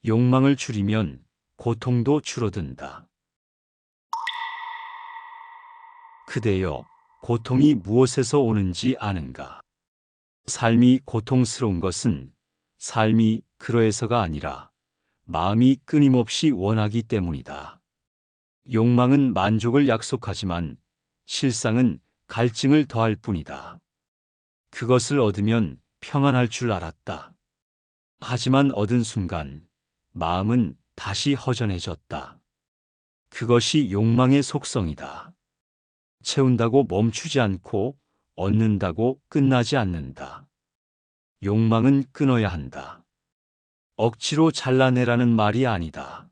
욕망을 줄이면 고통도 줄어든다. 그대여, 고통이 무엇에서 오는지 아는가? 삶이 고통스러운 것은 삶이 그러해서가 아니라 마음이 끊임없이 원하기 때문이다. 욕망은 만족을 약속하지만 실상은 갈증을 더할 뿐이다. 그것을 얻으면 평안할 줄 알았다. 하지만 얻은 순간 마음은 다시 허전해졌다. 그것이 욕망의 속성이다. 채운다고 멈추지 않고 얻는다고 끝나지 않는다. 욕망은 끊어야 한다. 억지로 잘라내라는 말이 아니다.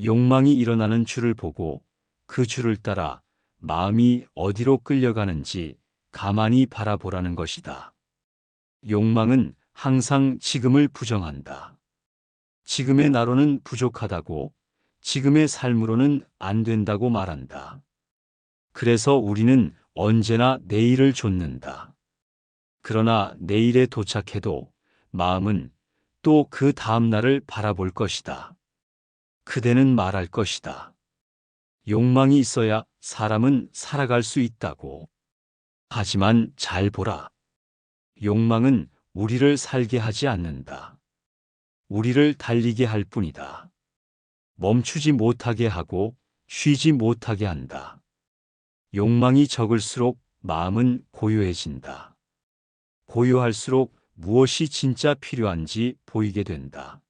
욕망이 일어나는 줄을 보고 그 줄을 따라 마음이 어디로 끌려가는지 가만히 바라보라는 것이다. 욕망은 항상 지금을 부정한다. 지금의 나로는 부족하다고, 지금의 삶으로는 안 된다고 말한다. 그래서 우리는 언제나 내일을 좇는다. 그러나 내일에 도착해도 마음은 또 그 다음 날을 바라볼 것이다. 그대는 말할 것이다. 욕망이 있어야 사람은 살아갈 수 있다고. 하지만 잘 보라. 욕망은 우리를 살게 하지 않는다. 우리를 달리게 할 뿐이다. 멈추지 못하게 하고 쉬지 못하게 한다. 욕망이 적을수록 마음은 고요해진다. 고요할수록 무엇이 진짜 필요한지 보이게 된다.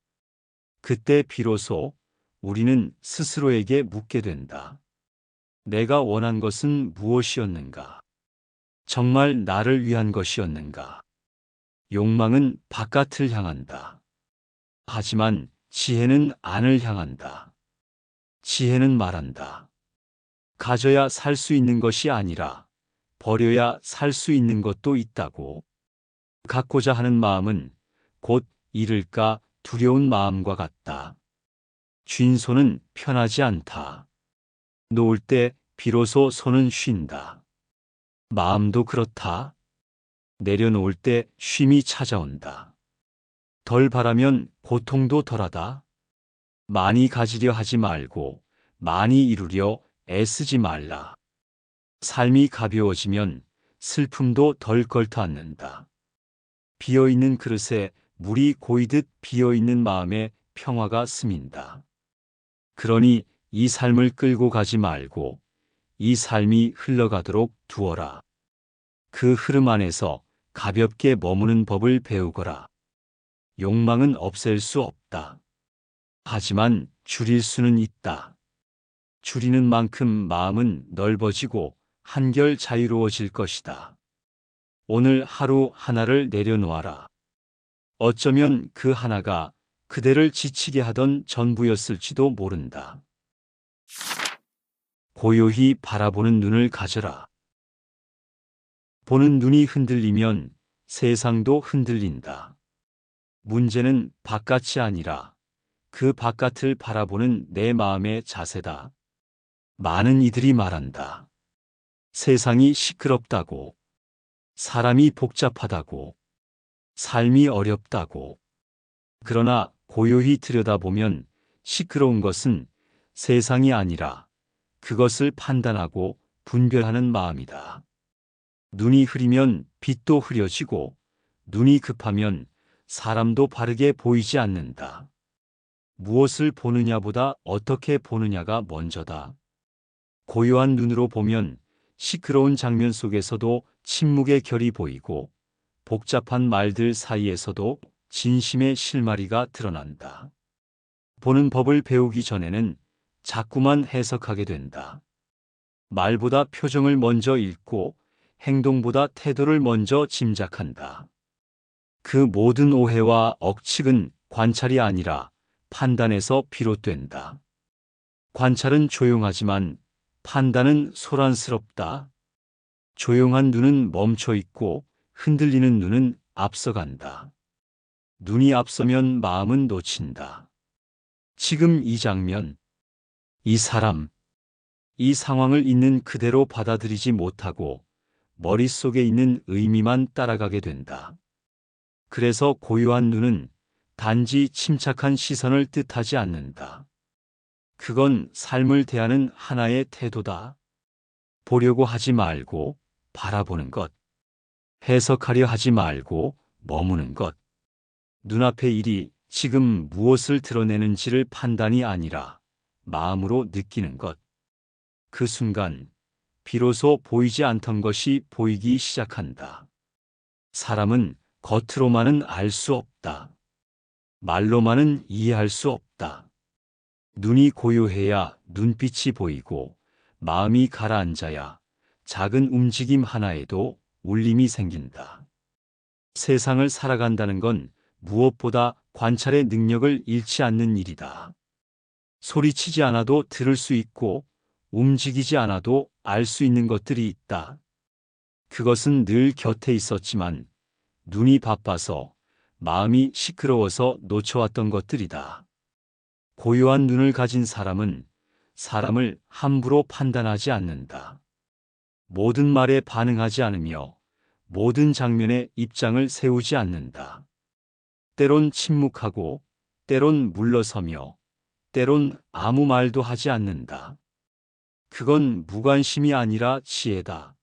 그때 비로소 우리는 스스로에게 묻게 된다. 내가 원한 것은 무엇이었는가? 정말 나를 위한 것이었는가? 욕망은 바깥을 향한다. 하지만 지혜는 안을 향한다. 지혜는 말한다. 가져야 살 수 있는 것이 아니라 버려야 살 수 있는 것도 있다고. 갖고자 하는 마음은 곧 잃을까 두려운 마음과 같다. 쥔 손은 편하지 않다. 놓을 때 비로소 손은 쉰다. 마음도 그렇다. 내려놓을 때 쉼이 찾아온다. 덜 바라면 고통도 덜하다. 많이 가지려 하지 말고 많이 이루려 애쓰지 말라. 삶이 가벼워지면 슬픔도 덜 걸터 앉는다. 비어있는 그릇에 물이 고이듯 비어있는 마음에 평화가 스민다. 그러니 이 삶을 끌고 가지 말고 이 삶이 흘러가도록 두어라. 그 흐름 안에서 가볍게 머무는 법을 배우거라. 욕망은 없앨 수 없다. 하지만 줄일 수는 있다. 줄이는 만큼 마음은 넓어지고 한결 자유로워질 것이다. 오늘 하루 하나를 내려놓아라. 어쩌면 그 하나가 그대를 지치게 하던 전부였을지도 모른다. 고요히 바라보는 눈을 가져라. 보는 눈이 흔들리면 세상도 흔들린다. 문제는 바깥이 아니라 그 바깥을 바라보는 내 마음의 자세다. 많은 이들이 말한다. 세상이 시끄럽다고, 사람이 복잡하다고, 삶이 어렵다고. 그러나 고요히 들여다보면 시끄러운 것은 세상이 아니라 그것을 판단하고 분별하는 마음이다. 눈이 흐리면 빛도 흐려지고 눈이 급하면 사람도 바르게 보이지 않는다. 무엇을 보느냐보다 어떻게 보느냐가 먼저다. 고요한 눈으로 보면 시끄러운 장면 속에서도 침묵의 결이 보이고 복잡한 말들 사이에서도 진심의 실마리가 드러난다. 보는 법을 배우기 전에는 자꾸만 해석하게 된다. 말보다 표정을 먼저 읽고 행동보다 태도를 먼저 짐작한다. 그 모든 오해와 억측은 관찰이 아니라 판단에서 비롯된다. 관찰은 조용하지만 판단은 소란스럽다. 조용한 눈은 멈춰 있고 흔들리는 눈은 앞서간다. 눈이 앞서면 마음은 놓친다. 지금 이 장면, 이 사람, 이 상황을 있는 그대로 받아들이지 못하고 머릿속에 있는 의미만 따라가게 된다. 그래서 고요한 눈은 단지 침착한 시선을 뜻하지 않는다. 그건 삶을 대하는 하나의 태도다. 보려고 하지 말고 바라보는 것. 해석하려 하지 말고 머무는 것. 눈앞의 일이 지금 무엇을 드러내는지를 판단이 아니라 마음으로 느끼는 것. 그 순간 비로소 보이지 않던 것이 보이기 시작한다. 사람은 겉으로만은 알 수 없다. 말로만은 이해할 수 없다. 눈이 고요해야 눈빛이 보이고 마음이 가라앉아야 작은 움직임 하나에도 울림이 생긴다. 세상을 살아간다는 건 무엇보다 관찰의 능력을 잃지 않는 일이다. 소리치지 않아도 들을 수 있고 움직이지 않아도 알 수 있는 것들이 있다. 그것은 늘 곁에 있었지만 눈이 바빠서 마음이 시끄러워서 놓쳐왔던 것들이다. 고요한 눈을 가진 사람은 사람을 함부로 판단하지 않는다. 모든 말에 반응하지 않으며 모든 장면에 입장을 세우지 않는다. 때론 침묵하고 때론 물러서며 때론 아무 말도 하지 않는다. 그건 무관심이 아니라 지혜다.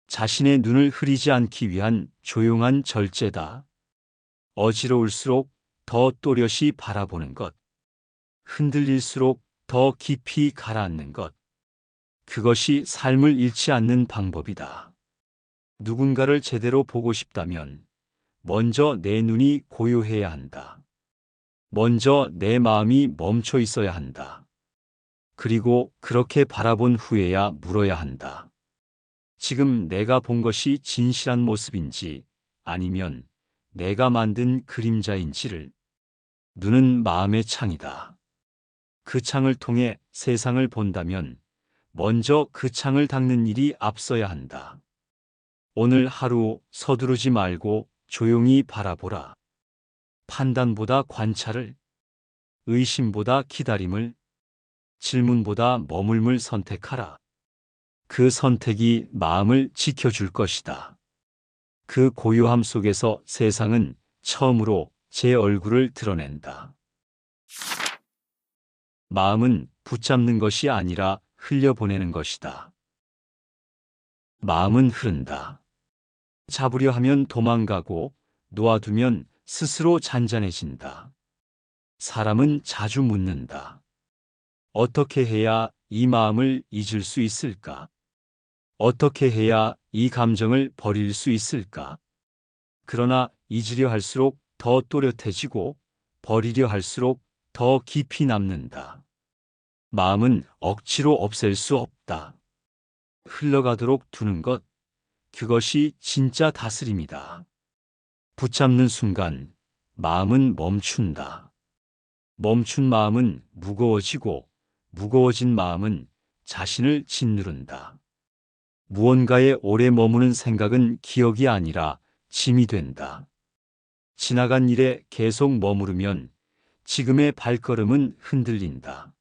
자신의 눈을 흐리지 않기 위한 조용한 절제다. 어지러울수록 더 또렷이 바라보는 것. 흔들릴수록 더 깊이 가라앉는 것. 그것이 삶을 잃지 않는 방법이다. 누군가를 제대로 보고 싶다면 먼저 내 눈이 고요해야 한다. 먼저 내 마음이 멈춰 있어야 한다. 그리고 그렇게 바라본 후에야 물어야 한다. 지금 내가 본 것이 진실한 모습인지 아니면 내가 만든 그림자인지를. 눈은 마음의 창이다. 그 창을 통해 세상을 본다면 먼저 그 창을 닦는 일이 앞서야 한다. 오늘 하루 서두르지 말고 조용히 바라보라. 판단보다 관찰을, 의심보다 기다림을, 질문보다 머물물 선택하라. 그 선택이 마음을 지켜줄 것이다. 그 고요함 속에서 세상은 처음으로 제 얼굴을 드러낸다. 마음은 붙잡는 것이 아니라 흘려보내는 것이다. 마음은 흐른다. 잡으려 하면 도망가고 놓아두면 스스로 잔잔해진다. 사람은 자주 묻는다. 어떻게 해야 이 마음을 잊을 수 있을까? 어떻게 해야 이 감정을 버릴 수 있을까? 그러나 잊으려 할수록 더 또렷해지고 버리려 할수록 더 깊이 남는다. 마음은 억지로 없앨 수 없다. 흘러가도록 두는 것, 그것이 진짜 다스림이다. 붙잡는 순간 마음은 멈춘다. 멈춘 마음은 무거워지고 무거워진 마음은 자신을 짓누른다. 무언가에 오래 머무는 생각은 기억이 아니라 짐이 된다. 지나간 일에 계속 머무르면 지금의 발걸음은 흔들린다.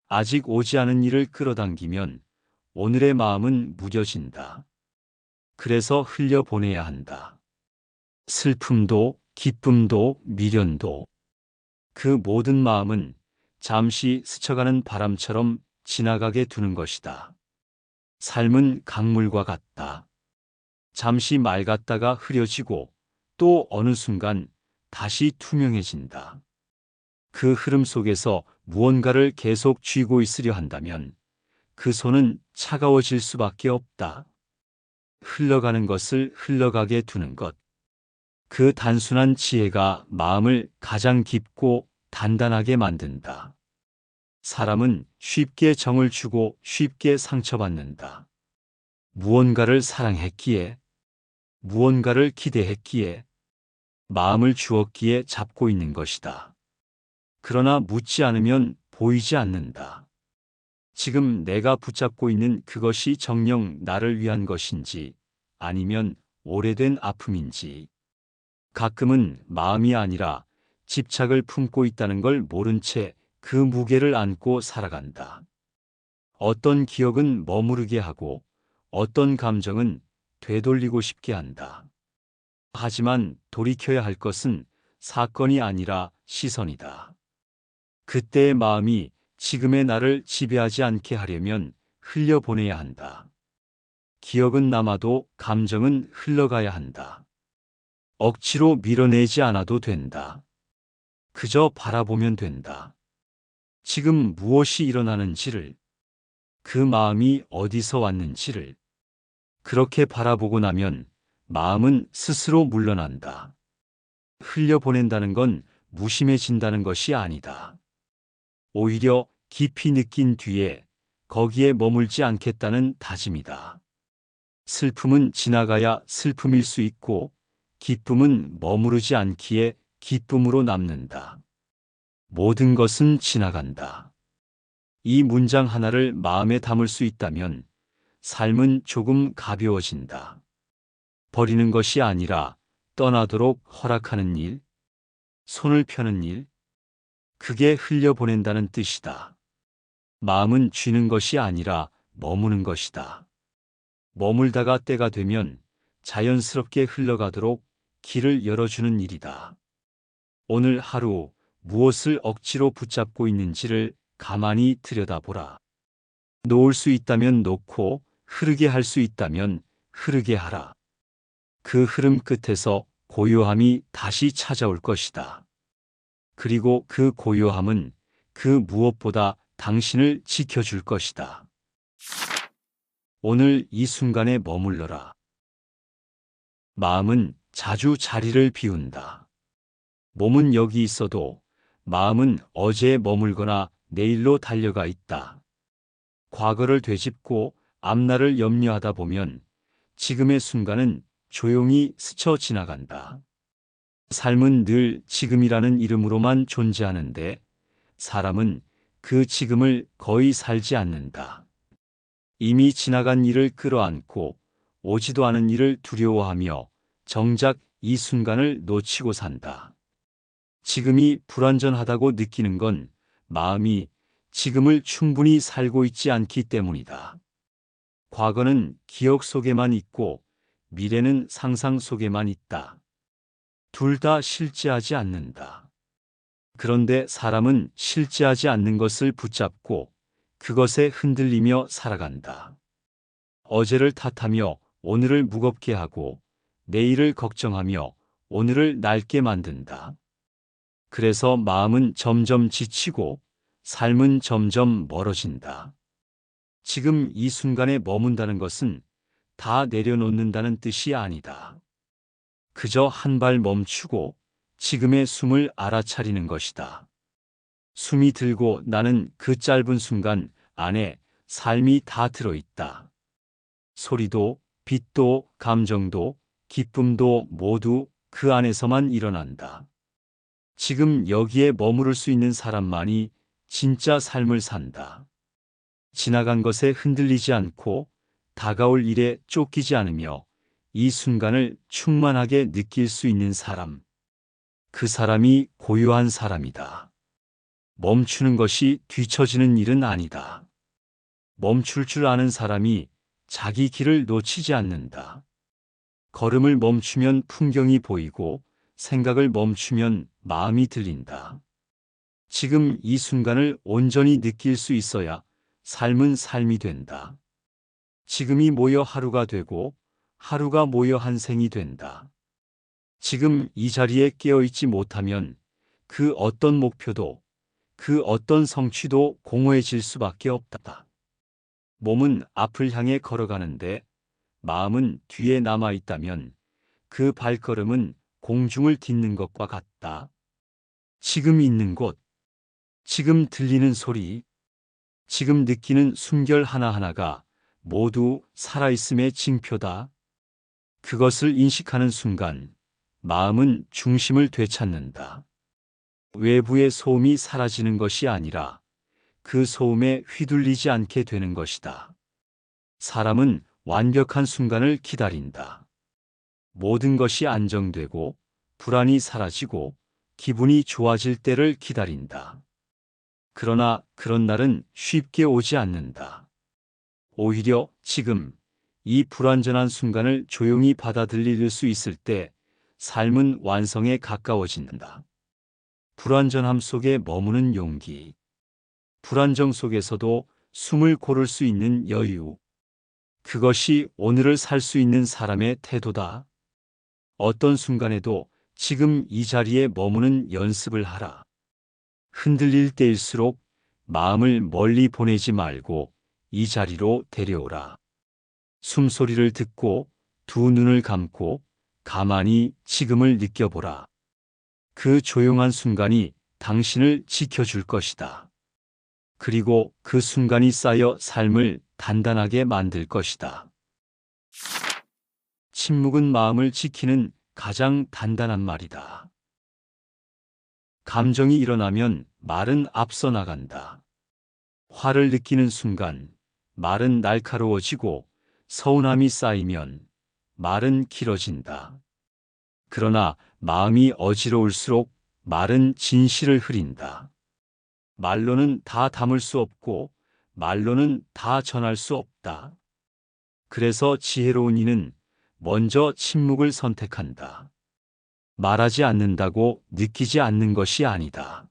아직 오지 않은 일을 끌어당기면 오늘의 마음은 무뎌진다. 그래서 흘려보내야 한다. 슬픔도 기쁨도 미련도 그 모든 마음은 잠시 스쳐가는 바람처럼 지나가게 두는 것이다. 삶은 강물과 같다. 잠시 맑았다가 흐려지고 또 어느 순간 다시 투명해진다. 그 흐름 속에서 무언가를 계속 쥐고 있으려 한다면 그 손은 차가워질 수밖에 없다. 흘러가는 것을 흘러가게 두는 것. 그 단순한 지혜가 마음을 가장 깊고 단단하게 만든다. 사람은 쉽게 정을 주고 쉽게 상처받는다. 무언가를 사랑했기에, 무언가를 기대했기에, 마음을 주었기에 잡고 있는 것이다. 그러나 묻지 않으면 보이지 않는다. 지금 내가 붙잡고 있는 그것이 정녕 나를 위한 것인지 아니면 오래된 아픔인지. 가끔은 마음이 아니라 집착을 품고 있다는 걸 모른 채 그 무게를 안고 살아간다. 어떤 기억은 머무르게 하고 어떤 감정은 되돌리고 싶게 한다. 하지만 돌이켜야 할 것은 사건이 아니라 시선이다. 그때의 마음이 지금의 나를 지배하지 않게 하려면 흘려보내야 한다. 기억은 남아도 감정은 흘러가야 한다. 억지로 밀어내지 않아도 된다. 그저 바라보면 된다. 지금 무엇이 일어나는지를, 그 마음이 어디서 왔는지를 그렇게 바라보고 나면 마음은 스스로 물러난다. 흘려보낸다는 건 무심해진다는 것이 아니다. 오히려 깊이 느낀 뒤에 거기에 머물지 않겠다는 다짐이다. 슬픔은 지나가야 슬픔일 수 있고 기쁨은 머무르지 않기에 기쁨으로 남는다. 모든 것은 지나간다. 이 문장 하나를 마음에 담을 수 있다면 삶은 조금 가벼워진다. 버리는 것이 아니라 떠나도록 허락하는 일, 손을 펴는 일, 그게 흘려보낸다는 뜻이다. 마음은 쥐는 것이 아니라 머무는 것이다. 머물다가 때가 되면 자연스럽게 흘러가도록 길을 열어주는 일이다. 오늘 하루 무엇을 억지로 붙잡고 있는지를 가만히 들여다보라. 놓을 수 있다면 놓고 흐르게 할 수 있다면 흐르게 하라. 그 흐름 끝에서 고요함이 다시 찾아올 것이다. 그리고 그 고요함은 그 무엇보다 당신을 지켜줄 것이다. 오늘 이 순간에 머물러라. 마음은 자주 자리를 비운다. 몸은 여기 있어도 마음은 어제에 머물거나 내일로 달려가 있다. 과거를 되짚고 앞날을 염려하다 보면 지금의 순간은 조용히 스쳐 지나간다. 삶은 늘 지금이라는 이름으로만 존재하는데 사람은 그 지금을 거의 살지 않는다. 이미 지나간 일을 끌어안고 오지도 않은 일을 두려워하며 정작 이 순간을 놓치고 산다. 지금이 불완전하다고 느끼는 건 마음이 지금을 충분히 살고 있지 않기 때문이다. 과거는 기억 속에만 있고 미래는 상상 속에만 있다. 둘 다 실제하지 않는다. 그런데 사람은 실제하지 않는 것을 붙잡고 그것에 흔들리며 살아간다. 어제를 탓하며 오늘을 무겁게 하고 내일을 걱정하며 오늘을 낡게 만든다. 그래서 마음은 점점 지치고 삶은 점점 멀어진다. 지금 이 순간에 머문다는 것은 다 내려놓는다는 뜻이 아니다. 그저 한 발 멈추고 지금의 숨을 알아차리는 것이다. 숨이 들고 나는 그 짧은 순간 안에 삶이 다 들어있다. 소리도, 빛도, 감정도, 기쁨도 모두 그 안에서만 일어난다. 지금 여기에 머무를 수 있는 사람만이 진짜 삶을 산다. 지나간 것에 흔들리지 않고 다가올 일에 쫓기지 않으며 이 순간을 충만하게 느낄 수 있는 사람. 그 사람이 고요한 사람이다. 멈추는 것이 뒤처지는 일은 아니다. 멈출 줄 아는 사람이 자기 길을 놓치지 않는다. 걸음을 멈추면 풍경이 보이고 생각을 멈추면 마음이 들린다. 지금 이 순간을 온전히 느낄 수 있어야 삶은 삶이 된다. 지금이 모여 하루가 되고 하루가 모여 한 생이 된다. 지금 이 자리에 깨어있지 못하면 그 어떤 목표도 그 어떤 성취도 공허해질 수밖에 없다. 몸은 앞을 향해 걸어가는데 마음은 뒤에 남아있다면 그 발걸음은 공중을 딛는 것과 같다. 지금 있는 곳, 지금 들리는 소리, 지금 느끼는 숨결 하나하나가 모두 살아있음의 징표다. 그것을 인식하는 순간 마음은 중심을 되찾는다. 외부의 소음이 사라지는 것이 아니라 그 소음에 휘둘리지 않게 되는 것이다. 사람은 완벽한 순간을 기다린다. 모든 것이 안정되고 불안이 사라지고 기분이 좋아질 때를 기다린다. 그러나 그런 날은 쉽게 오지 않는다. 오히려 지금 이 불완전한 순간을 조용히 받아들일 수 있을 때 삶은 완성에 가까워진다. 불완전함 속에 머무는 용기. 불안정 속에서도 숨을 고를 수 있는 여유. 그것이 오늘을 살 수 있는 사람의 태도다. 어떤 순간에도 지금 이 자리에 머무는 연습을 하라. 흔들릴 때일수록 마음을 멀리 보내지 말고 이 자리로 데려오라. 숨소리를 듣고 두 눈을 감고 가만히 지금을 느껴보라. 그 조용한 순간이 당신을 지켜줄 것이다. 그리고 그 순간이 쌓여 삶을 단단하게 만들 것이다. 침묵은 마음을 지키는 가장 단단한 말이다. 감정이 일어나면 말은 앞서 나간다. 화를 느끼는 순간 말은 날카로워지고 서운함이 쌓이면 말은 길어진다. 그러나 마음이 어지러울수록 말은 진실을 흐린다. 말로는 다 담을 수 없고 말로는 다 전할 수 없다. 그래서 지혜로운 이는 먼저 침묵을 선택한다. 말하지 않는다고 느끼지 않는 것이 아니다.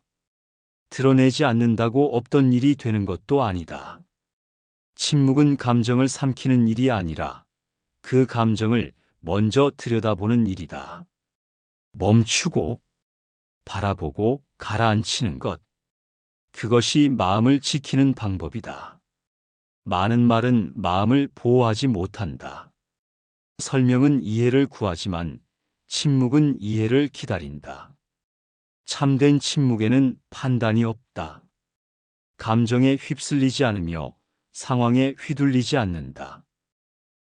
드러내지 않는다고 없던 일이 되는 것도 아니다. 침묵은 감정을 삼키는 일이 아니라 그 감정을 먼저 들여다보는 일이다. 멈추고 바라보고 가라앉히는 것. 그것이 마음을 지키는 방법이다. 많은 말은 마음을 보호하지 못한다. 설명은 이해를 구하지만 침묵은 이해를 기다린다. 참된 침묵에는 판단이 없다. 감정에 휩쓸리지 않으며 상황에 휘둘리지 않는다.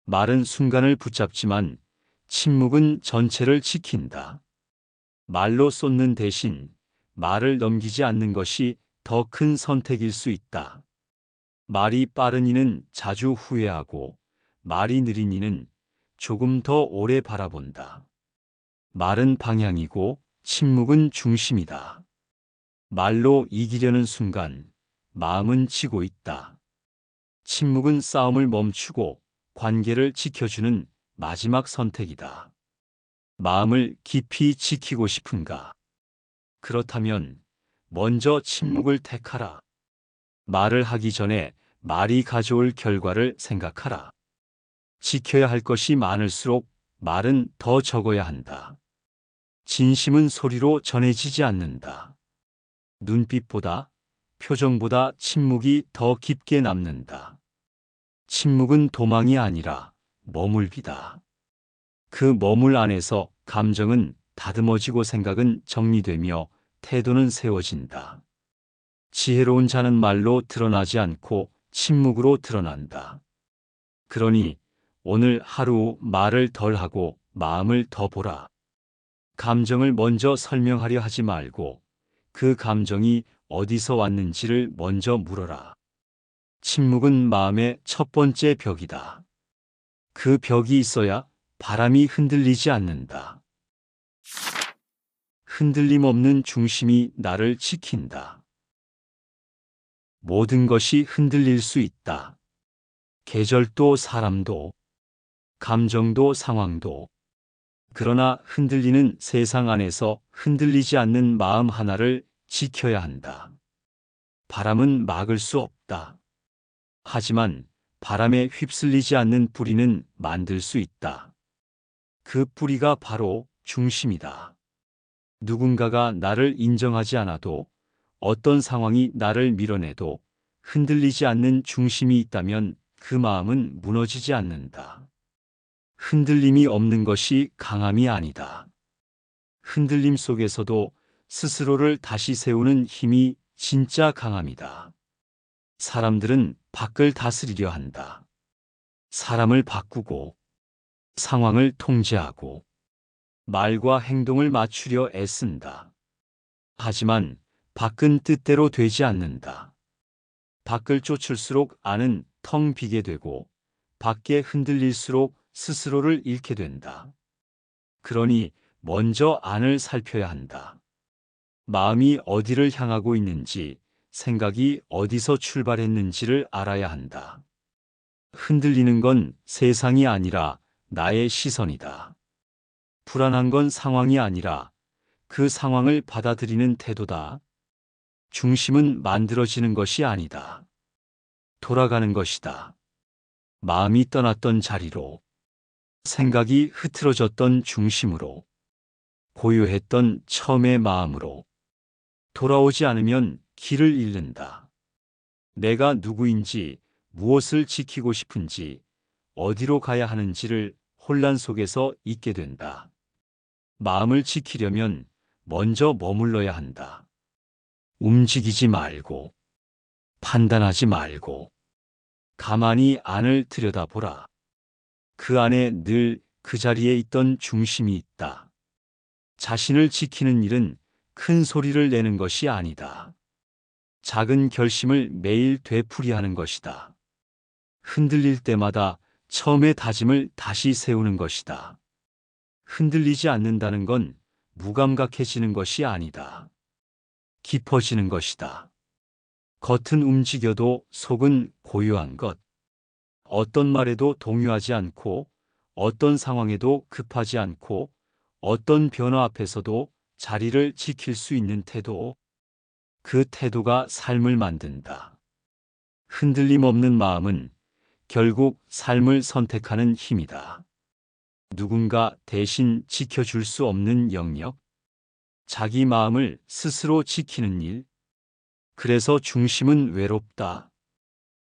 말은 순간을 붙잡지만 침묵은 전체를 지킨다. 말로 쏟는 대신 말을 넘기지 않는 것이 더 큰 선택일 수 있다. 말이 빠른 이는 자주 후회하고 말이 느린 이는 조금 더 오래 바라본다. 말은 방향이고 침묵은 중심이다. 말로 이기려는 순간 마음은 지고 있다. 침묵은 싸움을 멈추고 관계를 지켜주는 마지막 선택이다. 마음을 깊이 지키고 싶은가? 그렇다면 먼저 침묵을 택하라. 말을 하기 전에 말이 가져올 결과를 생각하라. 지켜야 할 것이 많을수록 말은 더 적어야 한다. 진심은 소리로 전해지지 않는다. 눈빛보다, 표정보다 침묵이 더 깊게 남는다. 침묵은 도망이 아니라 머물기다. 그 머물 안에서 감정은 다듬어지고 생각은 정리되며 태도는 세워진다. 지혜로운 자는 말로 드러나지 않고 침묵으로 드러난다. 그러니 오늘 하루 말을 덜 하고 마음을 더 보라. 감정을 먼저 설명하려 하지 말고 그 감정이 어디서 왔는지를 먼저 물어라. 침묵은 마음의 첫 번째 벽이다. 그 벽이 있어야 바람이 흔들리지 않는다. 흔들림 없는 중심이 나를 지킨다. 모든 것이 흔들릴 수 있다. 계절도 사람도, 감정도 상황도. 그러나 흔들리는 세상 안에서 흔들리지 않는 마음 하나를 지켜야 한다. 바람은 막을 수 없다. 하지만 바람에 휩쓸리지 않는 뿌리는 만들 수 있다. 그 뿌리가 바로 중심이다. 누군가가 나를 인정하지 않아도 어떤 상황이 나를 밀어내도 흔들리지 않는 중심이 있다면 그 마음은 무너지지 않는다. 흔들림이 없는 것이 강함이 아니다. 흔들림 속에서도 스스로를 다시 세우는 힘이 진짜 강함이다. 사람들은 밖을 다스리려 한다. 사람을 바꾸고, 상황을 통제하고, 말과 행동을 맞추려 애쓴다. 하지만 밖은 뜻대로 되지 않는다. 밖을 쫓을수록 안은 텅 비게 되고 밖에 흔들릴수록 스스로를 잃게 된다. 그러니 먼저 안을 살펴야 한다. 마음이 어디를 향하고 있는지, 생각이 어디서 출발했는지를 알아야 한다. 흔들리는 건 세상이 아니라 나의 시선이다. 불안한 건 상황이 아니라 그 상황을 받아들이는 태도다. 중심은 만들어지는 것이 아니다. 돌아가는 것이다. 마음이 떠났던 자리로, 생각이 흐트러졌던 중심으로, 고요했던 처음의 마음으로 돌아오지 않으면 길을 잃는다. 내가 누구인지, 무엇을 지키고 싶은지, 어디로 가야 하는지를 혼란 속에서 잊게 된다. 마음을 지키려면 먼저 머물러야 한다. 움직이지 말고, 판단하지 말고, 가만히 안을 들여다보라. 그 안에 늘 그 자리에 있던 중심이 있다. 자신을 지키는 일은 큰 소리를 내는 것이 아니다. 작은 결심을 매일 되풀이하는 것이다. 흔들릴 때마다 처음의 다짐을 다시 세우는 것이다. 흔들리지 않는다는 건 무감각해지는 것이 아니다. 깊어지는 것이다. 겉은 움직여도 속은 고요한 것. 어떤 말에도 동요하지 않고, 어떤 상황에도 급하지 않고, 어떤 변화 앞에서도 자리를 지킬 수 있는 태도. 그 태도가 삶을 만든다. 흔들림 없는 마음은 결국 삶을 선택하는 힘이다. 누군가 대신 지켜줄 수 없는 영역. 자기 마음을 스스로 지키는 일. 그래서 중심은 외롭다.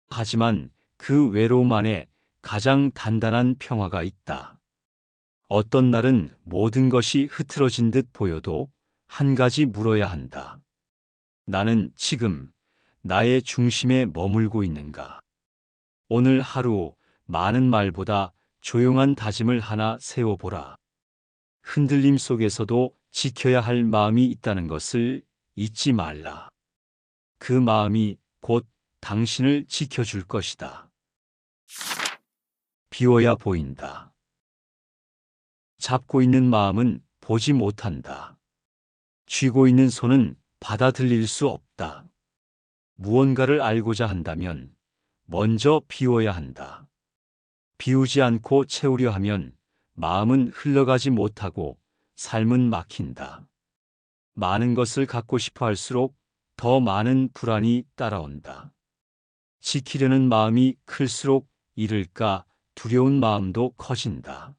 하지만 그 외로움 안에 가장 단단한 평화가 있다. 어떤 날은 모든 것이 흐트러진 듯 보여도 한 가지 물어야 한다. 나는 지금 나의 중심에 머물고 있는가? 오늘 하루 많은 말보다 조용한 다짐을 하나 세워보라. 흔들림 속에서도 지켜야 할 마음이 있다는 것을 잊지 말라. 그 마음이 곧 당신을 지켜줄 것이다. 비워야 보인다. 잡고 있는 마음은 보지 못한다. 쥐고 있는 손은 받아들일 수 없다. 무언가를 알고자 한다면 먼저 비워야 한다. 비우지 않고 채우려 하면 마음은 흘러가지 못하고 삶은 막힌다. 많은 것을 갖고 싶어 할수록 더 많은 불안이 따라온다. 지키려는 마음이 클수록 잃을까 두려운 마음도 커진다.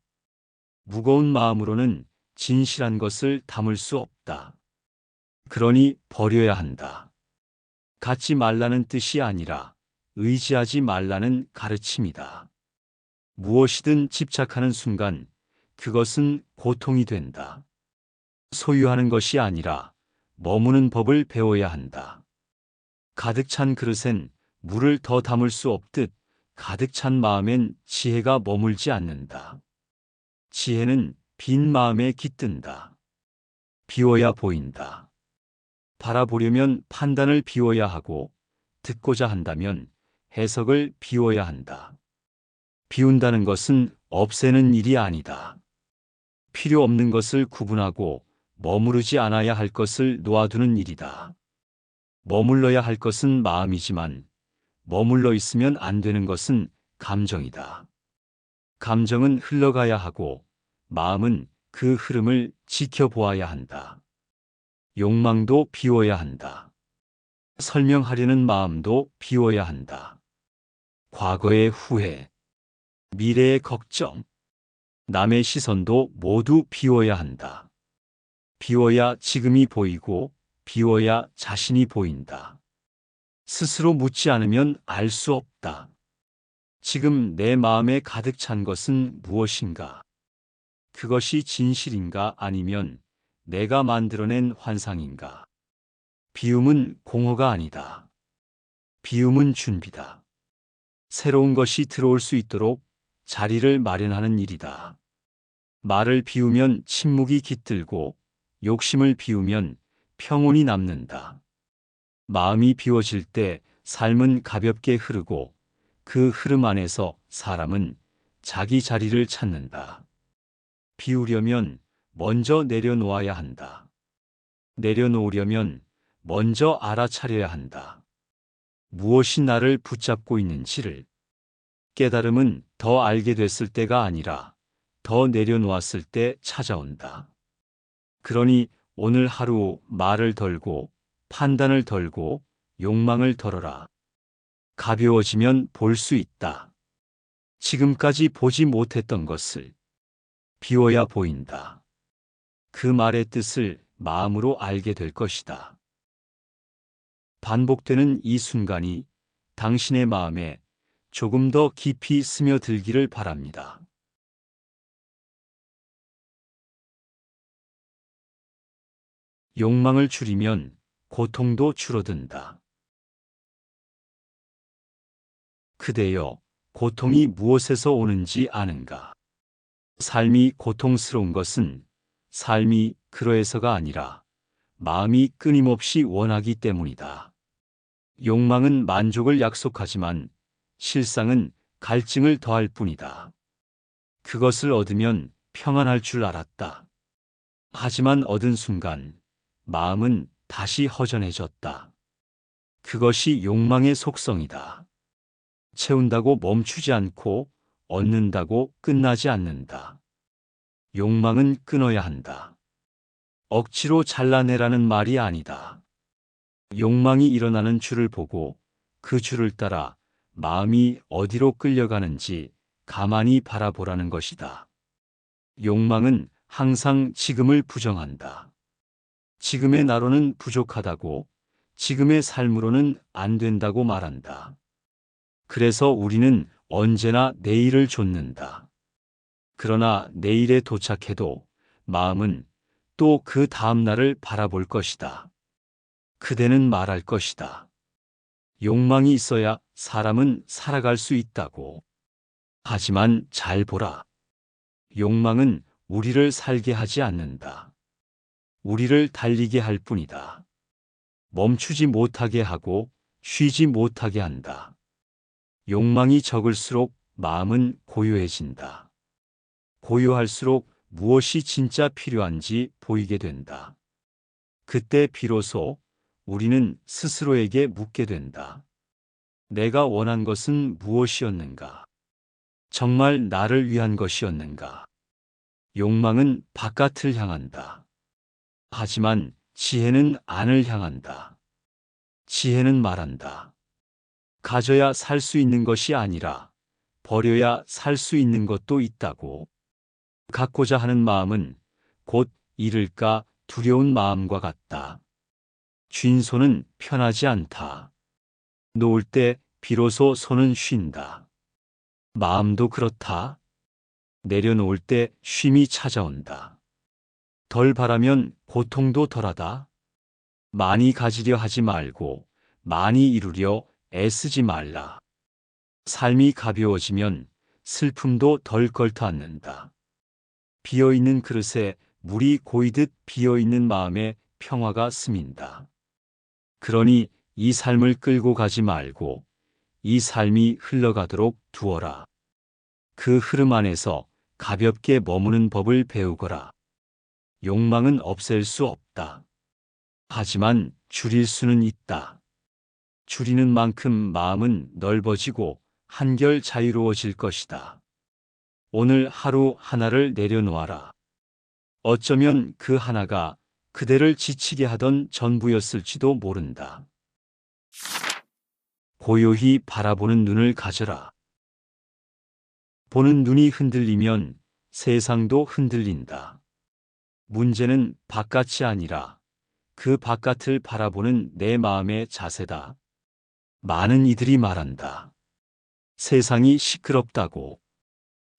무거운 마음으로는 진실한 것을 담을 수 없다. 그러니 버려야 한다. 갖지 말라는 뜻이 아니라 의지하지 말라는 가르침이다. 무엇이든 집착하는 순간 그것은 고통이 된다. 소유하는 것이 아니라 머무는 법을 배워야 한다. 가득 찬 그릇엔 물을 더 담을 수 없듯 가득 찬 마음엔 지혜가 머물지 않는다. 지혜는 빈 마음에 깃든다. 비워야 보인다. 바라보려면 판단을 비워야 하고, 듣고자 한다면 해석을 비워야 한다. 비운다는 것은 없애는 일이 아니다. 필요 없는 것을 구분하고 머무르지 않아야 할 것을 놓아두는 일이다. 머물러야 할 것은 마음이지만 머물러 있으면 안 되는 것은 감정이다. 감정은 흘러가야 하고 마음은 그 흐름을 지켜보아야 한다. 욕망도 비워야 한다. 설명하려는 마음도 비워야 한다. 과거의 후회, 미래의 걱정, 남의 시선도 모두 비워야 한다. 비워야 지금이 보이고 비워야 자신이 보인다. 스스로 묻지 않으면 알 수 없다. 지금 내 마음에 가득 찬 것은 무엇인가? 그것이 진실인가 아니면 내가 만들어낸 환상인가? 비움은 공허가 아니다. 비움은 준비다. 새로운 것이 들어올 수 있도록 자리를 마련하는 일이다. 말을 비우면 침묵이 깃들고 욕심을 비우면 평온이 남는다. 마음이 비워질 때 삶은 가볍게 흐르고 그 흐름 안에서 사람은 자기 자리를 찾는다. 비우려면 먼저 내려놓아야 한다. 내려놓으려면 먼저 알아차려야 한다. 무엇이 나를 붙잡고 있는지를. 깨달음은 더 알게 됐을 때가 아니라 더 내려놓았을 때 찾아온다. 그러니 오늘 하루 말을 덜고 판단을 덜고 욕망을 덜어라. 가벼워지면 볼 수 있다. 지금까지 보지 못했던 것을 비워야 보인다. 그 말의 뜻을 마음으로 알게 될 것이다. 반복되는 이 순간이 당신의 마음에 조금 더 깊이 스며들기를 바랍니다. 욕망을 줄이면 고통도 줄어든다. 그대여, 고통이 무엇에서 오는지 아는가? 삶이 고통스러운 것은 삶이 그러해서가 아니라 마음이 끊임없이 원하기 때문이다. 욕망은 만족을 약속하지만 실상은 갈증을 더할 뿐이다. 그것을 얻으면 평안할 줄 알았다. 하지만 얻은 순간 마음은 다시 허전해졌다. 그것이 욕망의 속성이다. 채운다고 멈추지 않고 얻는다고 끝나지 않는다. 욕망은 끊어야 한다. 억지로 잘라내라는 말이 아니다. 욕망이 일어나는 줄을 보고 그 줄을 따라 마음이 어디로 끌려가는지 가만히 바라보라는 것이다. 욕망은 항상 지금을 부정한다. 지금의 나로는 부족하다고, 지금의 삶으로는 안 된다고 말한다. 그래서 우리는 언제나 내일을 좇는다. 그러나 내일에 도착해도 마음은 또 그 다음 날을 바라볼 것이다. 그대는 말할 것이다. 욕망이 있어야 사람은 살아갈 수 있다고. 하지만 잘 보라. 욕망은 우리를 살게 하지 않는다. 우리를 달리게 할 뿐이다. 멈추지 못하게 하고 쉬지 못하게 한다. 욕망이 적을수록 마음은 고요해진다. 고요할수록 무엇이 진짜 필요한지 보이게 된다. 그때 비로소 우리는 스스로에게 묻게 된다. 내가 원한 것은 무엇이었는가? 정말 나를 위한 것이었는가? 욕망은 바깥을 향한다. 하지만 지혜는 안을 향한다. 지혜는 말한다. 가져야 살 수 있는 것이 아니라 버려야 살 수 있는 것도 있다고. 갖고자 하는 마음은 곧 잃을까 두려운 마음과 같다. 쥔 손은 편하지 않다. 놓을 때 비로소 손은 쉰다. 마음도 그렇다. 내려놓을 때 쉼이 찾아온다. 덜 바라면 고통도 덜하다. 많이 가지려 하지 말고 많이 이루려 애쓰지 말라. 삶이 가벼워지면 슬픔도 덜 걸터앉는다. 비어있는 그릇에 물이 고이듯 비어있는 마음에 평화가 스민다. 그러니 이 삶을 끌고 가지 말고 이 삶이 흘러가도록 두어라. 그 흐름 안에서 가볍게 머무는 법을 배우거라. 욕망은 없앨 수 없다. 하지만 줄일 수는 있다. 줄이는 만큼 마음은 넓어지고 한결 자유로워질 것이다. 오늘 하루 하나를 내려놓아라. 어쩌면 그 하나가 그대를 지치게 하던 전부였을지도 모른다. 고요히 바라보는 눈을 가져라. 보는 눈이 흔들리면 세상도 흔들린다. 문제는 바깥이 아니라 그 바깥을 바라보는 내 마음의 자세다. 많은 이들이 말한다. 세상이 시끄럽다고,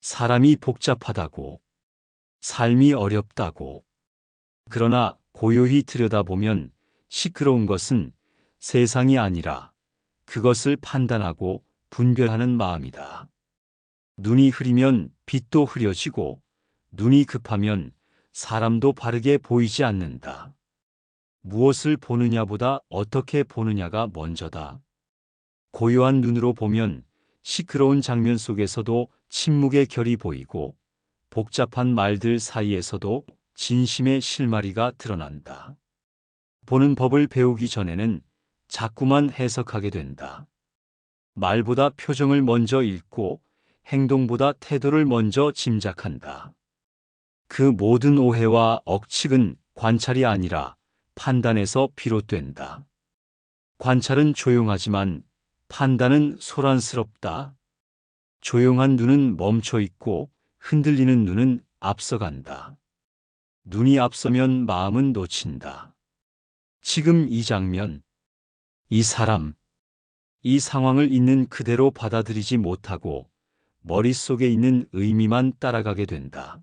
사람이 복잡하다고, 삶이 어렵다고. 그러나 고요히 들여다보면 시끄러운 것은 세상이 아니라 그것을 판단하고 분별하는 마음이다. 눈이 흐리면 빛도 흐려지고 눈이 급하면 사람도 바르게 보이지 않는다. 무엇을 보느냐보다 어떻게 보느냐가 먼저다. 고요한 눈으로 보면 시끄러운 장면 속에서도 침묵의 결이 보이고 복잡한 말들 사이에서도 진심의 실마리가 드러난다. 보는 법을 배우기 전에는 자꾸만 해석하게 된다. 말보다 표정을 먼저 읽고 행동보다 태도를 먼저 짐작한다. 그 모든 오해와 억측은 관찰이 아니라 판단에서 비롯된다. 관찰은 조용하지만 판단은 소란스럽다. 조용한 눈은 멈춰 있고 흔들리는 눈은 앞서간다. 눈이 앞서면 마음은 놓친다. 지금 이 장면, 이 사람, 이 상황을 있는 그대로 받아들이지 못하고 머릿속에 있는 의미만 따라가게 된다.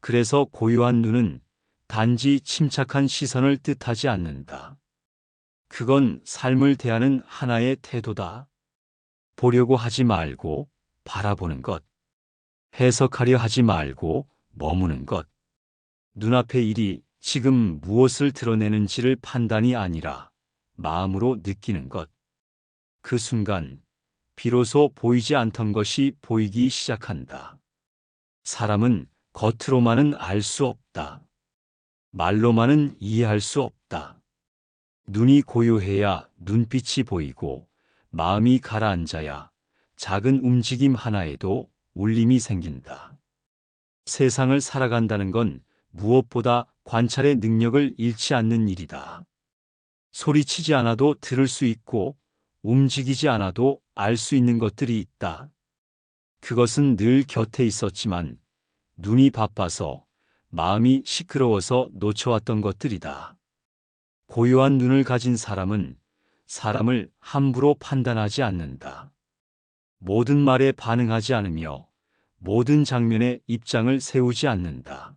그래서 고요한 눈은 단지 침착한 시선을 뜻하지 않는다. 그건 삶을 대하는 하나의 태도다. 보려고 하지 말고 바라보는 것. 해석하려 하지 말고 머무는 것. 눈앞의 일이 지금 무엇을 드러내는지를 판단이 아니라 마음으로 느끼는 것. 그 순간 비로소 보이지 않던 것이 보이기 시작한다. 사람은 겉으로만은 알 수 없다. 말로만은 이해할 수 없다. 눈이 고요해야 눈빛이 보이고 마음이 가라앉아야 작은 움직임 하나에도 울림이 생긴다. 세상을 살아간다는 건 무엇보다 관찰의 능력을 잃지 않는 일이다. 소리치지 않아도 들을 수 있고 움직이지 않아도 알 수 있는 것들이 있다. 그것은 늘 곁에 있었지만 눈이 바빠서 마음이 시끄러워서 놓쳐왔던 것들이다. 고요한 눈을 가진 사람은 사람을 함부로 판단하지 않는다. 모든 말에 반응하지 않으며 모든 장면에 입장을 세우지 않는다.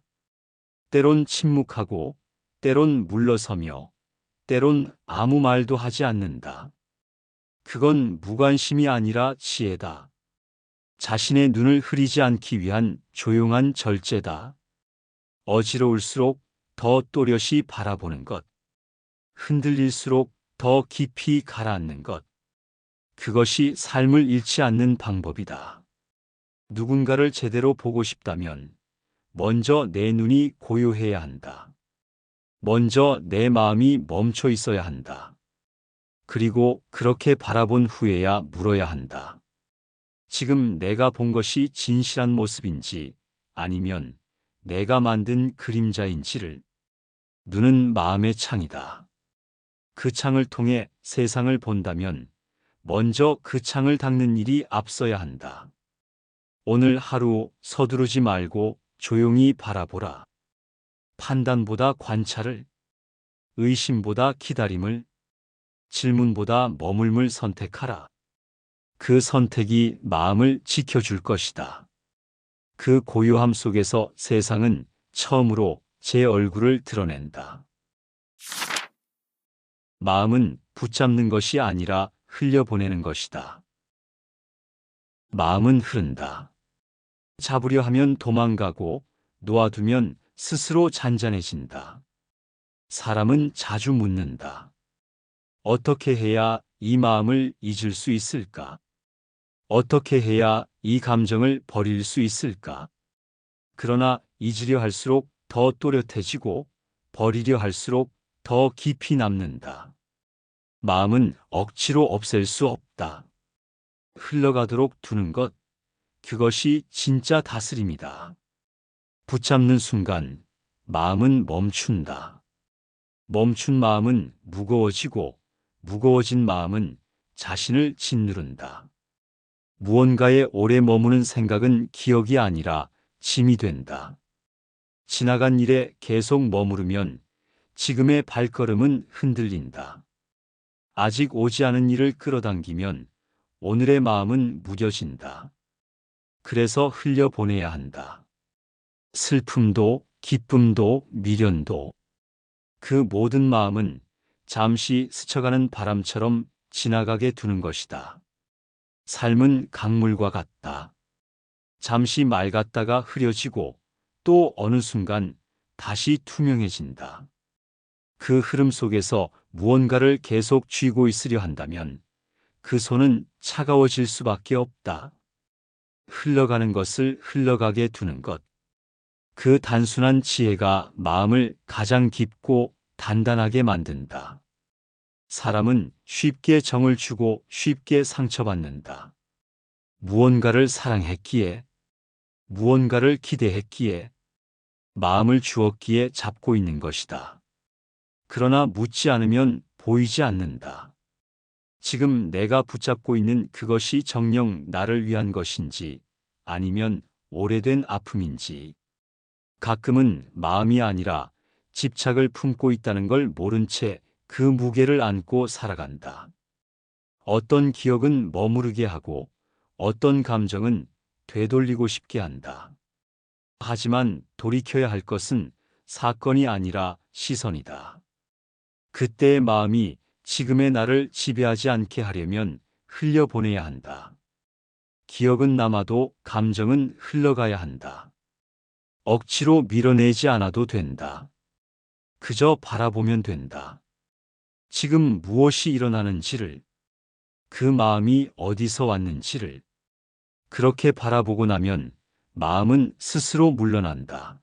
때론 침묵하고 때론 물러서며 때론 아무 말도 하지 않는다. 그건 무관심이 아니라 지혜다. 자신의 눈을 흐리지 않기 위한 조용한 절제다. 어지러울수록 더 또렷이 바라보는 것. 흔들릴수록 더 깊이 가라앉는 것. 그것이 삶을 잃지 않는 방법이다. 누군가를 제대로 보고 싶다면 먼저 내 눈이 고요해야 한다. 먼저 내 마음이 멈춰 있어야 한다. 그리고 그렇게 바라본 후에야 물어야 한다. 지금 내가 본 것이 진실한 모습인지 아니면 내가 만든 그림자인지를. 눈은 마음의 창이다. 그 창을 통해 세상을 본다면 먼저 그 창을 닦는 일이 앞서야 한다. 오늘 하루 서두르지 말고 조용히 바라보라. 판단보다 관찰을, 의심보다 기다림을, 질문보다 머물물 선택하라. 그 선택이 마음을 지켜줄 것이다. 그 고요함 속에서 세상은 처음으로 제 얼굴을 드러낸다. 마음은 붙잡는 것이 아니라 흘려보내는 것이다. 마음은 흐른다. 잡으려 하면 도망가고 놓아두면 스스로 잔잔해진다. 사람은 자주 묻는다. 어떻게 해야 이 마음을 잊을 수 있을까? 어떻게 해야 이 감정을 버릴 수 있을까? 그러나 잊으려 할수록 더 또렷해지고 버리려 할수록 더 깊이 남는다. 마음은 억지로 없앨 수 없다. 흘러가도록 두는 것, 그것이 진짜 다스림이다. 붙잡는 순간 마음은 멈춘다. 멈춘 마음은 무거워지고 무거워진 마음은 자신을 짓누른다. 무언가에 오래 머무는 생각은 기억이 아니라 짐이 된다. 지나간 일에 계속 머무르면 지금의 발걸음은 흔들린다. 아직 오지 않은 일을 끌어당기면 오늘의 마음은 무뎌진다. 그래서 흘려보내야 한다. 슬픔도 기쁨도 미련도 그 모든 마음은 잠시 스쳐가는 바람처럼 지나가게 두는 것이다. 삶은 강물과 같다. 잠시 맑았다가 흐려지고 또 어느 순간 다시 투명해진다. 그 흐름 속에서 무언가를 계속 쥐고 있으려 한다면 그 손은 차가워질 수밖에 없다. 흘러가는 것을 흘러가게 두는 것. 그 단순한 지혜가 마음을 가장 깊고 단단하게 만든다. 사람은 쉽게 정을 주고 쉽게 상처받는다. 무언가를 사랑했기에, 무언가를 기대했기에, 마음을 주었기에 잡고 있는 것이다. 그러나 묻지 않으면 보이지 않는다. 지금 내가 붙잡고 있는 그것이 정녕 나를 위한 것인지 아니면 오래된 아픔인지. 가끔은 마음이 아니라 집착을 품고 있다는 걸 모른 채 그 무게를 안고 살아간다. 어떤 기억은 머무르게 하고 어떤 감정은 되돌리고 싶게 한다. 하지만 돌이켜야 할 것은 사건이 아니라 시선이다. 그때의 마음이 지금의 나를 지배하지 않게 하려면 흘려보내야 한다. 기억은 남아도 감정은 흘러가야 한다. 억지로 밀어내지 않아도 된다. 그저 바라보면 된다. 지금 무엇이 일어나는지를, 그 마음이 어디서 왔는지를 그렇게 바라보고 나면 마음은 스스로 물러난다.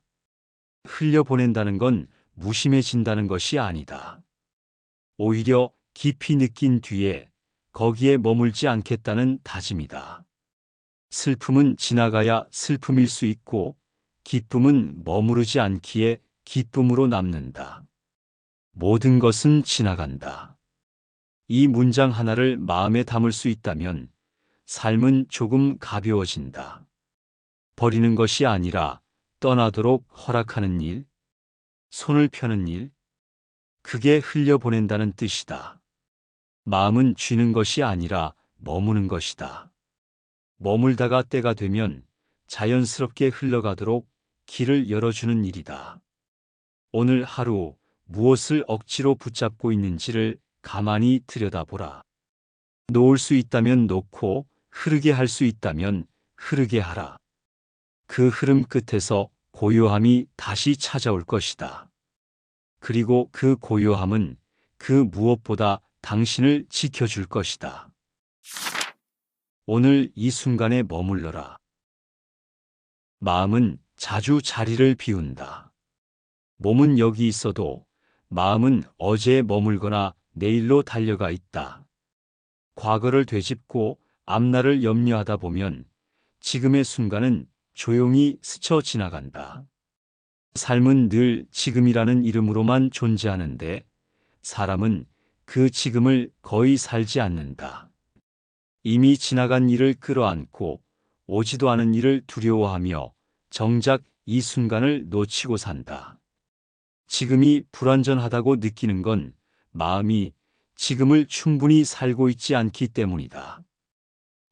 흘려보낸다는 건 무심해진다는 것이 아니다. 오히려 깊이 느낀 뒤에 거기에 머물지 않겠다는 다짐이다. 슬픔은 지나가야 슬픔일 수 있고 기쁨은 머무르지 않기에 기쁨으로 남는다. 모든 것은 지나간다. 이 문장 하나를 마음에 담을 수 있다면 삶은 조금 가벼워진다. 버리는 것이 아니라 떠나도록 허락하는 일, 손을 펴는 일, 그게 흘려보낸다는 뜻이다. 마음은 쥐는 것이 아니라 머무는 것이다. 머물다가 때가 되면 자연스럽게 흘러가도록 길을 열어주는 일이다. 오늘 하루 무엇을 억지로 붙잡고 있는지를 가만히 들여다보라. 놓을 수 있다면 놓고 흐르게 할 수 있다면 흐르게 하라. 그 흐름 끝에서 고요함이 다시 찾아올 것이다. 그리고 그 고요함은 그 무엇보다 당신을 지켜줄 것이다. 오늘 이 순간에 머물러라. 마음은 자주 자리를 비운다. 몸은 여기 있어도 마음은 어제에 머물거나 내일로 달려가 있다. 과거를 되짚고 앞날을 염려하다 보면 지금의 순간은 조용히 스쳐 지나간다. 삶은 늘 지금이라는 이름으로만 존재하는데 사람은 그 지금을 거의 살지 않는다. 이미 지나간 일을 끌어안고 오지도 않은 일을 두려워하며 정작 이 순간을 놓치고 산다. 지금이 불완전하다고 느끼는 건 마음이 지금을 충분히 살고 있지 않기 때문이다.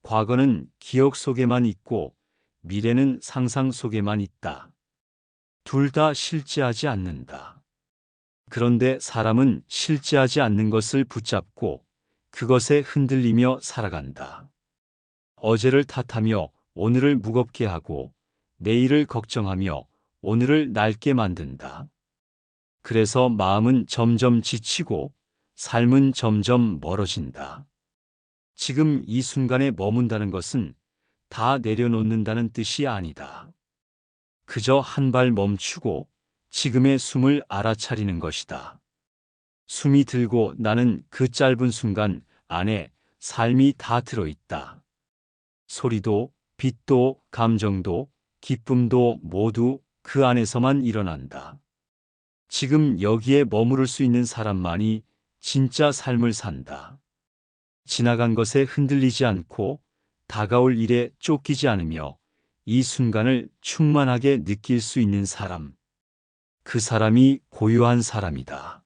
과거는 기억 속에만 있고 미래는 상상 속에만 있다. 둘 다 실제하지 않는다. 그런데 사람은 실제하지 않는 것을 붙잡고 그것에 흔들리며 살아간다. 어제를 탓하며 오늘을 무겁게 하고 내일을 걱정하며 오늘을 낡게 만든다. 그래서 마음은 점점 지치고 삶은 점점 멀어진다. 지금 이 순간에 머문다는 것은 다 내려놓는다는 뜻이 아니다. 그저 한 발 멈추고 지금의 숨을 알아차리는 것이다. 숨이 들고 나는 그 짧은 순간 안에 삶이 다 들어있다. 소리도, 빛도, 감정도, 기쁨도 모두 그 안에서만 일어난다. 지금 여기에 머무를 수 있는 사람만이 진짜 삶을 산다. 지나간 것에 흔들리지 않고 다가올 일에 쫓기지 않으며 이 순간을 충만하게 느낄 수 있는 사람. 그 사람이 고요한 사람이다.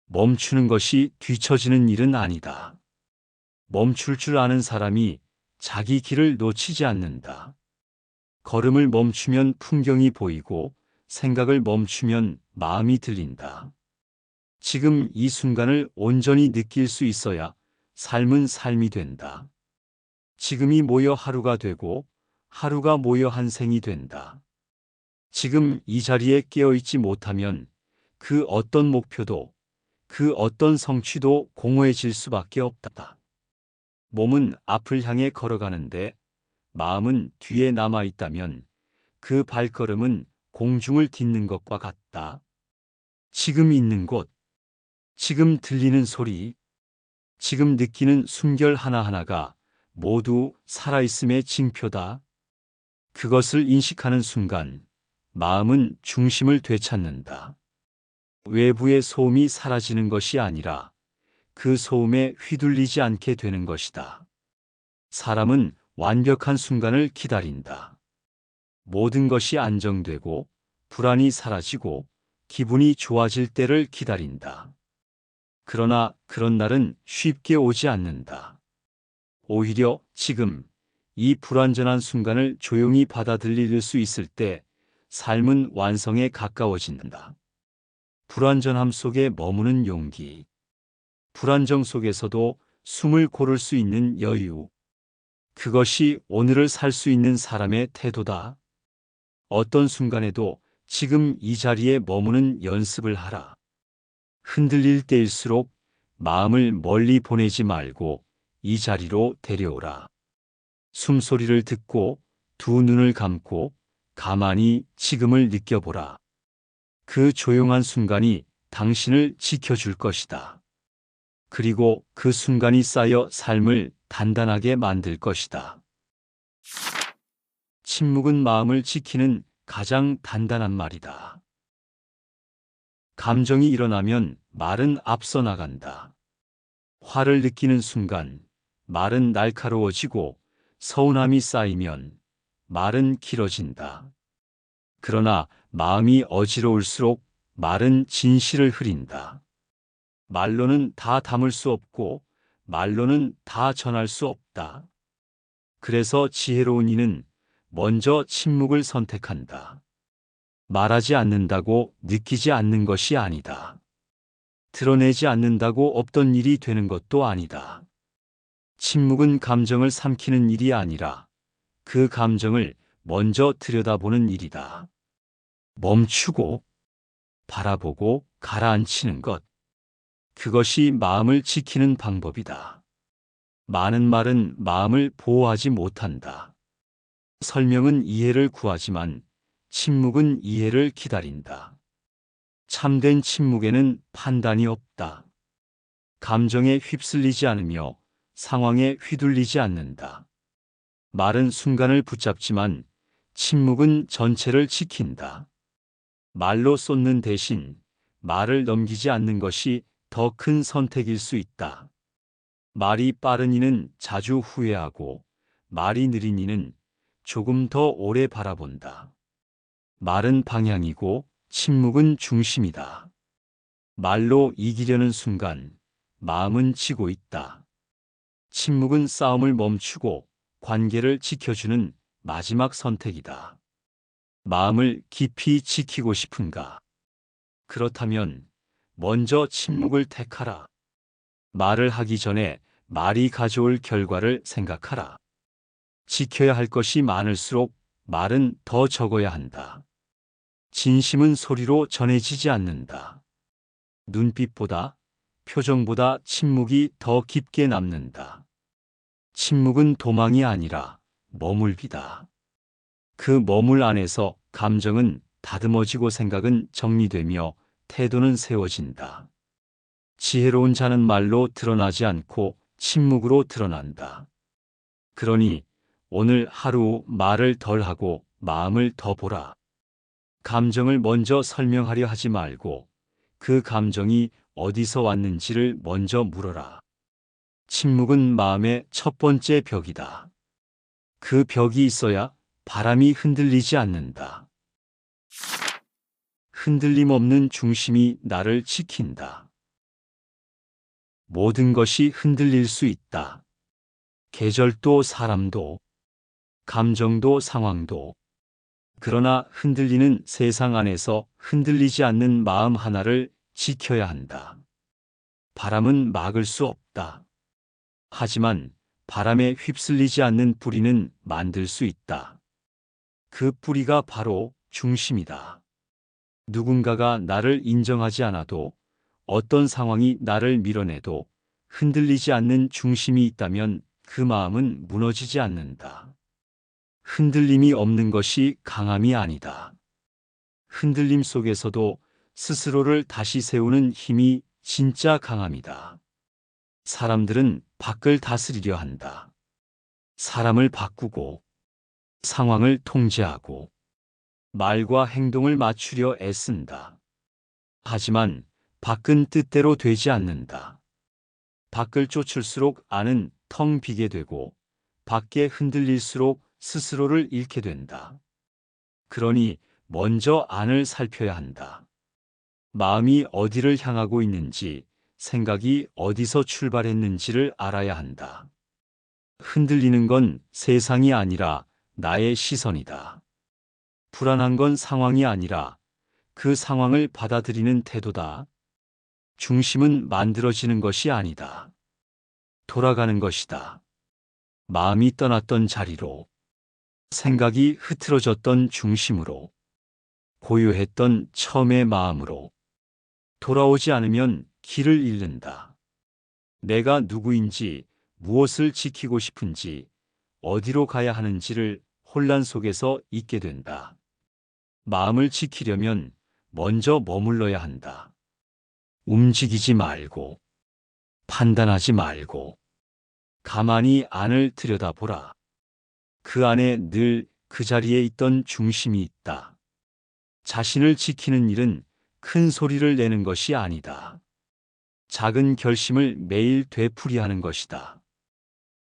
멈추는 것이 뒤처지는 일은 아니다. 멈출 줄 아는 사람이 자기 길을 놓치지 않는다. 걸음을 멈추면 풍경이 보이고 생각을 멈추면 마음이 들린다. 지금 이 순간을 온전히 느낄 수 있어야 삶은 삶이 된다. 지금이 모여 하루가 되고 하루가 모여 한 생이 된다. 지금 이 자리에 깨어있지 못하면 그 어떤 목표도 그 어떤 성취도 공허해질 수밖에 없다. 몸은 앞을 향해 걸어가는데 마음은 뒤에 남아 있다면 그 발걸음은 공중을 딛는 것과 같다. 지금 있는 곳, 지금 들리는 소리, 지금 느끼는 숨결 하나하나가 모두 살아있음의 징표다. 그것을 인식하는 순간 마음은 중심을 되찾는다. 외부의 소음이 사라지는 것이 아니라 그 소음에 휘둘리지 않게 되는 것이다. 사람은 완벽한 순간을 기다린다. 모든 것이 안정되고 불안이 사라지고 기분이 좋아질 때를 기다린다. 그러나 그런 날은 쉽게 오지 않는다. 오히려 지금 이 불완전한 순간을 조용히 받아들일 수 있을 때 삶은 완성에 가까워진다. 불완전함 속에 머무는 용기. 불안정 속에서도 숨을 고를 수 있는 여유. 그것이 오늘을 살 수 있는 사람의 태도다. 어떤 순간에도 지금 이 자리에 머무는 연습을 하라. 흔들릴 때일수록 마음을 멀리 보내지 말고 이 자리로 데려오라. 숨소리를 듣고 두 눈을 감고 가만히 지금을 느껴보라. 그 조용한 순간이 당신을 지켜줄 것이다. 그리고 그 순간이 쌓여 삶을 단단하게 만들 것이다. 침묵은 마음을 지키는 가장 단단한 말이다. 감정이 일어나면 말은 앞서 나간다. 화를 느끼는 순간 말은 날카로워지고 서운함이 쌓이면 말은 길어진다. 그러나 마음이 어지러울수록 말은 진실을 흐린다. 말로는 다 담을 수 없고 말로는 다 전할 수 없다. 그래서 지혜로운 이는 먼저 침묵을 선택한다. 말하지 않는다고 느끼지 않는 것이 아니다. 드러내지 않는다고 없던 일이 되는 것도 아니다. 침묵은 감정을 삼키는 일이 아니라 그 감정을 먼저 들여다보는 일이다. 멈추고 바라보고 가라앉히는 것. 그것이 마음을 지키는 방법이다. 많은 말은 마음을 보호하지 못한다. 설명은 이해를 구하지만 침묵은 이해를 기다린다. 참된 침묵에는 판단이 없다. 감정에 휩쓸리지 않으며 상황에 휘둘리지 않는다. 말은 순간을 붙잡지만 침묵은 전체를 지킨다. 말로 쏟는 대신 말을 넘기지 않는 것이 더 큰 선택일 수 있다. 말이 빠른 이는 자주 후회하고 말이 느린 이는 조금 더 오래 바라본다. 말은 방향이고 침묵은 중심이다. 말로 이기려는 순간 마음은 지고 있다. 침묵은 싸움을 멈추고 관계를 지켜주는 마지막 선택이다. 마음을 깊이 지키고 싶은가? 그렇다면 먼저 침묵을 택하라. 말을 하기 전에 말이 가져올 결과를 생각하라. 지켜야 할 것이 많을수록 말은 더 적어야 한다. 진심은 소리로 전해지지 않는다. 눈빛보다, 표정보다 침묵이 더 깊게 남는다. 침묵은 도망이 아니라 머물기다. 그 머물 안에서 감정은 다듬어지고 생각은 정리되며 태도는 세워진다. 지혜로운 자는 말로 드러나지 않고 침묵으로 드러난다. 그러니 오늘 하루 말을 덜 하고 마음을 더 보라. 감정을 먼저 설명하려 하지 말고 그 감정이 어디서 왔는지를 먼저 물어라. 침묵은 마음의 첫 번째 벽이다. 그 벽이 있어야 바람이 흔들리지 않는다. 흔들림 없는 중심이 나를 지킨다. 모든 것이 흔들릴 수 있다. 계절도 사람도, 감정도 상황도. 그러나 흔들리는 세상 안에서 흔들리지 않는 마음 하나를 지켜야 한다. 바람은 막을 수 없다. 하지만 바람에 휩쓸리지 않는 뿌리는 만들 수 있다. 그 뿌리가 바로 중심이다. 누군가가 나를 인정하지 않아도, 어떤 상황이 나를 밀어내도 흔들리지 않는 중심이 있다면 그 마음은 무너지지 않는다. 흔들림이 없는 것이 강함이 아니다. 흔들림 속에서도 스스로를 다시 세우는 힘이 진짜 강함이다. 사람들은 밖을 다스리려 한다. 사람을 바꾸고 상황을 통제하고 말과 행동을 맞추려 애쓴다. 하지만 밖은 뜻대로 되지 않는다. 밖을 쫓을수록 안은 텅 비게 되고 밖에 흔들릴수록 스스로를 잃게 된다. 그러니 먼저 안을 살펴야 한다. 마음이 어디를 향하고 있는지, 생각이 어디서 출발했는지를 알아야 한다. 흔들리는 건 세상이 아니라 나의 시선이다. 불안한 건 상황이 아니라 그 상황을 받아들이는 태도다. 중심은 만들어지는 것이 아니다. 돌아가는 것이다. 마음이 떠났던 자리로, 생각이 흐트러졌던 중심으로, 고요했던 처음의 마음으로 돌아오지 않으면 길을 잃는다. 내가 누구인지, 무엇을 지키고 싶은지, 어디로 가야 하는지를 혼란 속에서 잊게 된다. 마음을 지키려면 먼저 머물러야 한다. 움직이지 말고, 판단하지 말고, 가만히 안을 들여다보라. 그 안에 늘 그 자리에 있던 중심이 있다. 자신을 지키는 일은 큰 소리를 내는 것이 아니다. 작은 결심을 매일 되풀이하는 것이다.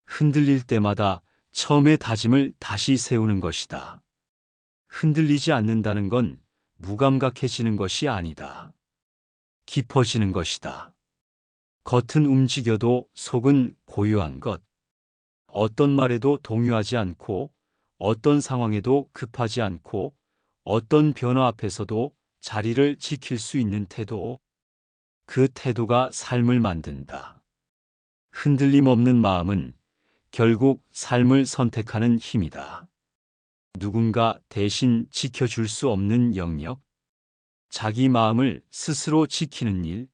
흔들릴 때마다 처음의 다짐을 다시 세우는 것이다. 흔들리지 않는다는 건 무감각해지는 것이 아니다. 깊어지는 것이다. 겉은 움직여도 속은 고요한 것. 어떤 말에도 동요하지 않고, 어떤 상황에도 급하지 않고, 어떤 변화 앞에서도 자리를 지킬 수 있는 태도. 그 태도가 삶을 만든다. 흔들림 없는 마음은 결국 삶을 선택하는 힘이다. 누군가 대신 지켜줄 수 없는 영역, 자기 마음을 스스로 지키는 일.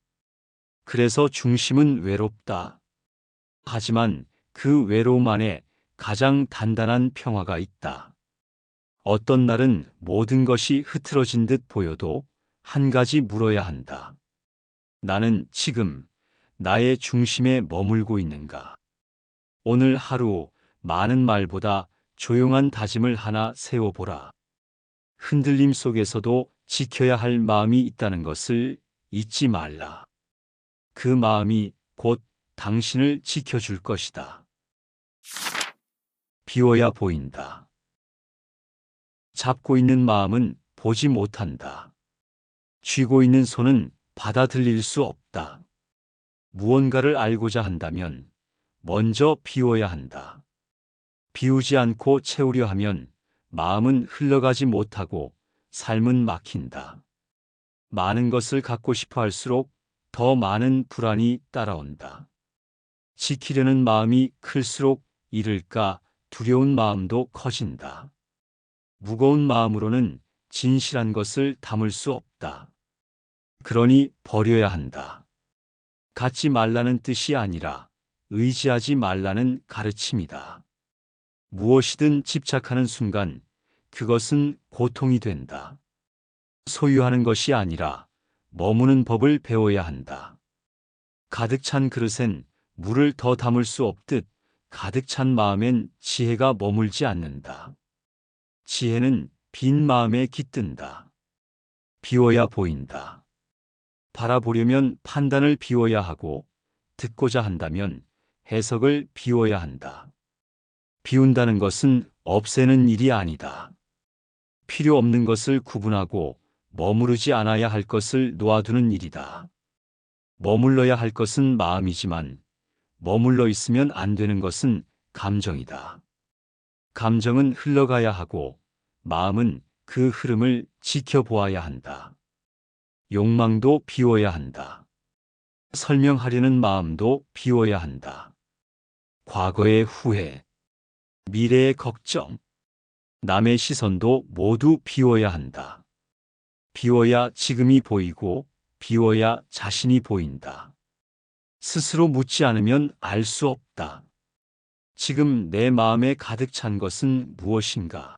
그래서 중심은 외롭다. 하지만 그 외로움 안에 가장 단단한 평화가 있다. 어떤 날은 모든 것이 흐트러진 듯 보여도 한 가지 물어야 한다. 나는 지금 나의 중심에 머물고 있는가? 오늘 하루 많은 말보다 조용한 다짐을 하나 세워보라. 흔들림 속에서도 지켜야 할 마음이 있다는 것을 잊지 말라. 그 마음이 곧 당신을 지켜줄 것이다. 비워야 보인다. 잡고 있는 마음은 보지 못한다. 쥐고 있는 손은 받아들일 수 없다. 무언가를 알고자 한다면 먼저 비워야 한다. 비우지 않고 채우려 하면 마음은 흘러가지 못하고 삶은 막힌다. 많은 것을 갖고 싶어 할수록 더 많은 불안이 따라온다. 지키려는 마음이 클수록 잃을까 두려운 마음도 커진다. 무거운 마음으로는 진실한 것을 담을 수 없다. 그러니 버려야 한다. 갖지 말라는 뜻이 아니라 의지하지 말라는 가르침이다. 무엇이든 집착하는 순간 그것은 고통이 된다. 소유하는 것이 아니라 머무는 법을 배워야 한다. 가득 찬 그릇엔 물을 더 담을 수 없듯 가득 찬 마음엔 지혜가 머물지 않는다. 지혜는 빈 마음에 깃든다. 비워야 보인다. 바라보려면 판단을 비워야 하고, 듣고자 한다면 해석을 비워야 한다. 비운다는 것은 없애는 일이 아니다. 필요 없는 것을 구분하고 머무르지 않아야 할 것을 놓아두는 일이다. 머물러야 할 것은 마음이지만 머물러 있으면 안 되는 것은 감정이다. 감정은 흘러가야 하고 마음은 그 흐름을 지켜보아야 한다. 욕망도 비워야 한다. 설명하려는 마음도 비워야 한다. 과거의 후회, 미래의 걱정, 남의 시선도 모두 비워야 한다. 비워야 지금이 보이고 비워야 자신이 보인다. 스스로 묻지 않으면 알 수 없다. 지금 내 마음에 가득 찬 것은 무엇인가?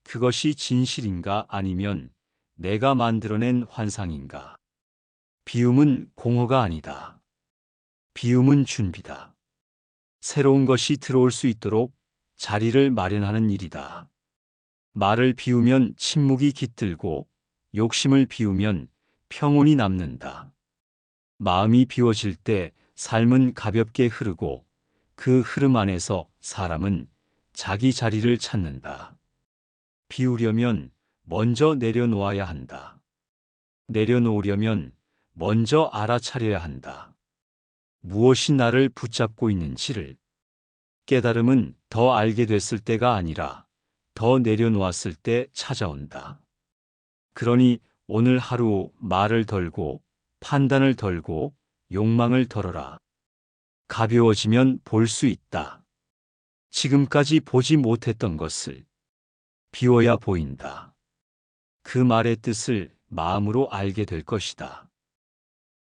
그것이 진실인가 아니면 내가 만들어낸 환상인가? 비움은 공허가 아니다. 비움은 준비다. 새로운 것이 들어올 수 있도록 자리를 마련하는 일이다. 말을 비우면 침묵이 깃들고 욕심을 비우면 평온이 남는다. 마음이 비워질 때 삶은 가볍게 흐르고 그 흐름 안에서 사람은 자기 자리를 찾는다. 비우려면 먼저 내려놓아야 한다. 내려놓으려면 먼저 알아차려야 한다. 무엇이 나를 붙잡고 있는지를. 깨달음은 더 알게 됐을 때가 아니라 더 내려놓았을 때 찾아온다. 그러니 오늘 하루 말을 덜고 판단을 덜고 욕망을 덜어라. 가벼워지면 볼 수 있다. 지금까지 보지 못했던 것을 비워야 보인다. 그 말의 뜻을 마음으로 알게 될 것이다.